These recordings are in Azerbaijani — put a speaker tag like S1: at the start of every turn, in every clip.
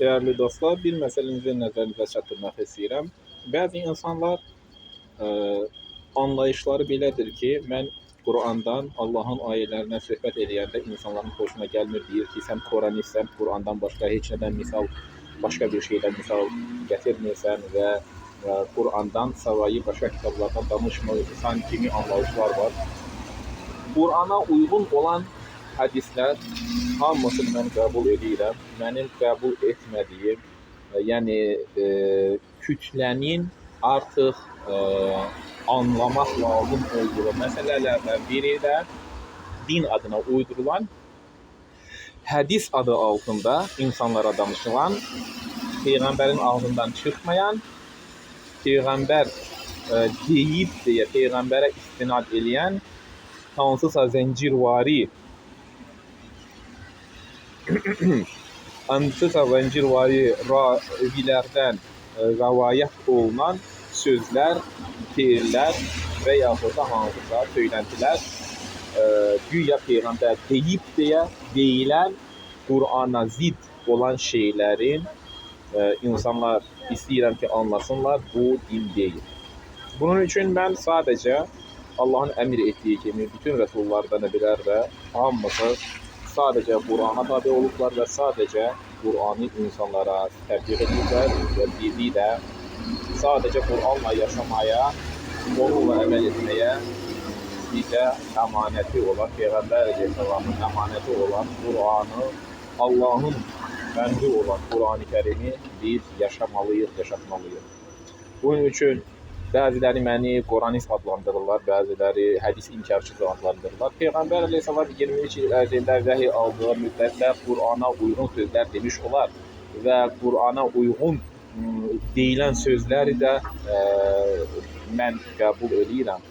S1: Değerli dostlar, bir məsələnizi nəzərinizə çatdırmaq istəyirəm. Bəzi insanlar anlayışları belədir ki, mən Qurandan, Allahın ayələrinə söhbət eləyəndə insanların xoşuna gəlmir, deyir ki, sən Quranistsən, Qurandan başqa heç nədən misal, başqa bir şeydən misal gətirmirsən və Qurandan savayı başqa kitablardan danışmırsan kimi anlayışlar var. Qurana uyğun olan hədislər hamısını mən qəbul edirəm. Mənim qəbul etmədiyim, yəni kütlənin artıq anlamaq lazım olduğu məsələlərdən biri də din adına uydurulan, hədis adı altında insanlara danışılan, Peyğəmbərin ağzından çıxmayan, Peyğəmbər deyib deyə Peyğəmbərə istinad eləyən hansısa zəncirvari ravilərdən rəvayət olunan sözlər, feillər və yaxud da hansısa söylentilər güya Peyğəmbər deyib deyə deyilən Qurana zidd olan şeylərin insanlar istəyirəm ki, anlasınlar, bu din deyil. Bunun üçün mən sadəcə Allahın əmr etdiyi kimi bütün rəsullardan bilər və hamısı sadəcə Qurana tabi olublar və sadəcə Quranı insanlara təbliğ edirlər və bizi də sadəcə Quranla yaşamaya, onunla əməl etməyə bizə əmanəti olan, Peyğəmbər Əleyhisselamın əmanəti olan Quranı, Allahın bəndi olan Quran-ı Kərimi biz yaşamalıyıq, yaşatmalıyıq. Bunun üçün bəziləri məni Quranist adlandırırlar, bəziləri hədis inkarçısı adlandırırlar. Peyğəmbər Əleyhisselam 23 il ərzində vəhiy aldığı müddətdə Qurana uyğun sözlər demiş olar və Qurana uyğun deyilən sözləri də mən qəbul edirəm.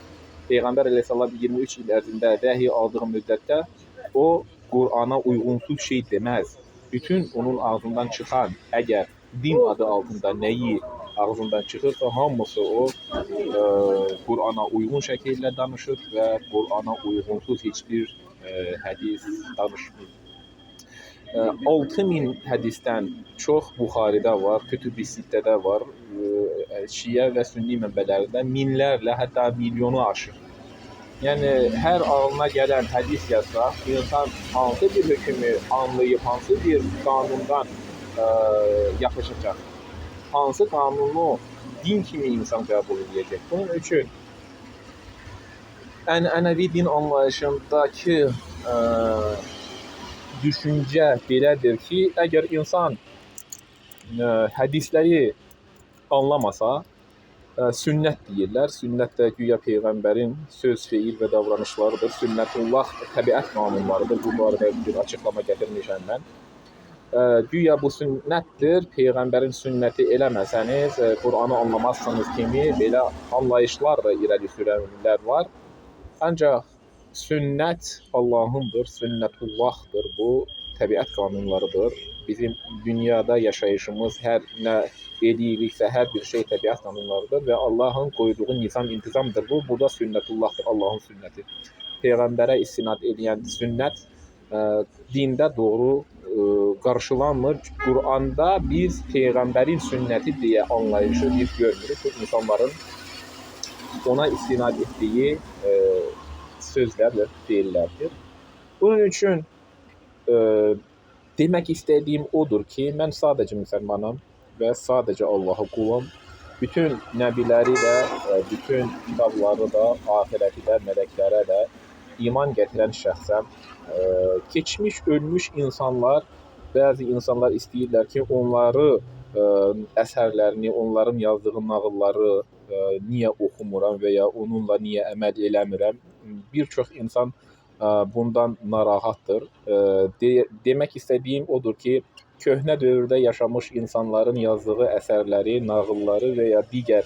S1: Peyğəmbər Əleyhisselam 23 il ərzində vəhiy aldığı müddətdə o Qurana uyğunsuz şey deməz. Bütün onun ağzından çıxan, əgər din adı altında nəyi ağzından çıxırsa, hamısı o Qurana uyğun şəkildə danışır və Qurana uyğunsuz heç bir hədis danışmır. 6000 hədisdən çox Buxaridə var, Kütüb-i Sittədə var, Şiə və Sünni mənbələrində minlərlə, hətta milyonu aşır. Yəni, hər ağlına gələn hədis yazsaq, insan hansı bir hökmü anlayıb, hansı bir qanundan yapışacaq, hansı qanunu din kimi insan qəbul edəcək. Bunun üçün ənənəvi din anlayışındakı düşüncə belədir ki, əgər insan hədisləri anlamasa, sünnət deyirlər. Sünnət də güya Peyğəmbərin söz, feil və davranışlarıdır. Sünnətullah təbiət qanunlarıdır. Bu barədə bir açıqlama gətirmişəm mən. Güya bu sünnətdir. Peyğəmbərin sünnəti eləməsəniz, Qur'anı anlamazsınız kimi belə anlayışlar da irəli sürənlər var. Ancaq sünnət Allahındır, sünnətullahdır. Bu təbiət qanunlarıdır. Bizim dünyada yaşayışımız hər nə ediriksə, hər bir şey təbiət qanunlarıdır və Allahın qoyduğu nizam-intizamdır bu. Bu da sünnətullahdır, Allahın sünnəti. Peyğəmbərə istinad edən sünnət dində doğru qarşılanmır. Quranda biz Peyğəmbərin sünnəti deyə anlayışı biz görmürük. Bu insanların ona istinad etdiyi sözlər və feillərdir. Bunun üçün demək istədiyim odur ki, mən sadəcə müsəlmanam və sadəcə Allah'a qulam. Bütün nəbiləri də, bütün kitabları da, ahirəti də, mələklərə də iman gətirən şəxsəm. Keçmiş, ölmüş insanlar, bəzi insanlar istəyirlər ki, onları əsərlərini, onların yazdığı nağılları niyə oxumuram və ya onunla niyə əməl eləmirəm. Bir çox insan bundan narahatdır. Demək istədiyim odur ki, köhnə dövrdə yaşamış insanların yazdığı əsərləri, nağılları və ya digər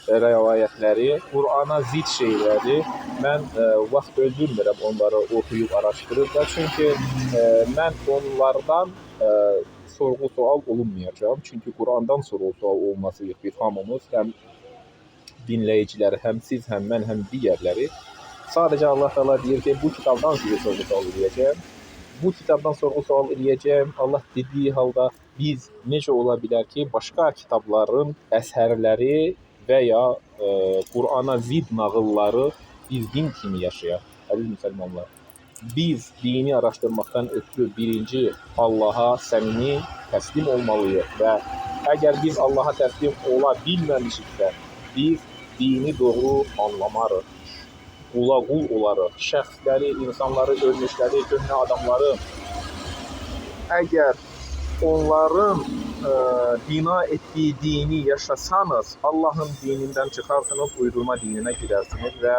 S1: rəvayətləri, Qur'ana zidd şeyləri mən vaxt öldürmürəm onları oxuyub araşdırırlar. Çünki mən onlardan sorğu-sual olunmayacağım. Çünki Qur'andan sorğu-sual olmasıyıq biz hamımız, həm dinləyiciləri, həm siz, həm mən, həm digərləri. Sadəcə Allah Teala deyir ki, bu kitabdan sizi sorğu-sual edəcəm. Bu kitabdan sorğu-sual eləyəcəm. Allah dediyi halda biz necə ola bilər ki, başqa kitabların əsərləri və ya Qurana zid nağılları biz din kimi yaşayaq. Əziz müsəlmanlar, biz dini araşdırmaqdan ötürü birinci Allaha səmimi təslim olmalıyıq və əgər biz Allaha təslim ola bilməmişiksə, biz dini doğru anlamarıq. Qula qul olarıq. Şəxsləri, insanları, ölmüşləri, köhnə adamları əgər onların bina etdiyi dini yaşasanız, Allahın dinindən çıxarsınız, uydurma dininə girərsiniz və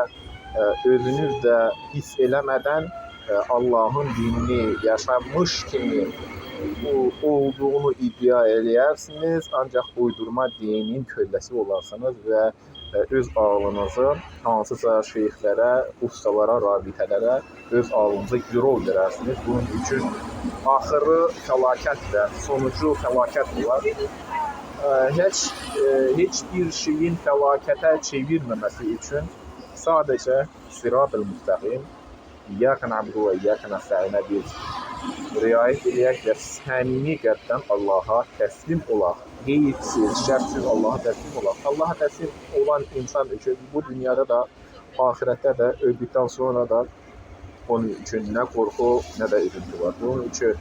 S1: özünüz də hiss eləmədən Allahın dinini yaşamış kimi olduğunu iddia eləyərsiniz, ancaq uydurma dinin kölləsi olarsınız və öz ağlınızı hansısa şeyxlərə, ustalara, rabitələrə öz ağlınızı girov verərsiniz. Bunun üçün axırı fəlakət və sonucu fəlakət olar. Heç bir şeyin fəlakətə çevirməməsi üçün sadəcə Sırat-ül Müstəqim, İyyəkə na'budu və İyyəkə nəstəinə biz riayət edək və səmimi qəlbdən Allaha təslim olaq. Qeydsiz, şərtsiz Allaha təslim olaq. Allaha təslim olan insan üçün bu dünyada da, ahirətdə də, öldükdən sonra da onun üçün nə qorxu, nə də üzüntü var. Bunun üçün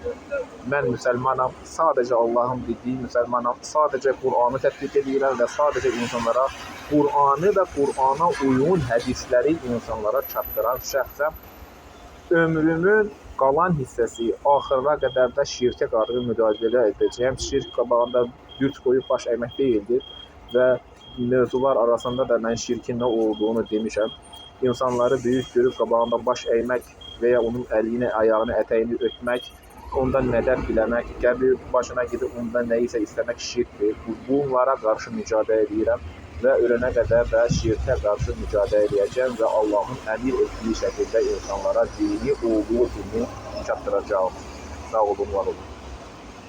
S1: mən müsəlmanam, sadəcə Allahın dediyi müsəlmanam, sadəcə Qur'anı tətbiq edirəm və sadəcə insanlara Qur'anı və Qur'ana uyğun hədisləri insanlara çatdıran şəxsəm. Ömrümün qalan hissəsi axırına qədər də şirkə qarşı mücadilə edəcəyəm. Şirk qabağında güc qoyub baş əymək deyildir və mövzular arasında da mən şirkin nə olduğunu demişəm. İnsanları böyük görüb qabağında baş əymək və ya onun əlini, ayağını, ətəyini ötmək, ondan mədəd diləmək, qəbir başına gedib ondan nəyisə istəmək şirkdir. Bunlara qarşı mücadilə edirəm və ölənə qədər də şirkə qarşı mücadilə edəcəm və Allahın əmir etdiyi şəkildə insanlara dini olduğu kimi çatdıracağım. Sağ olun, var olun.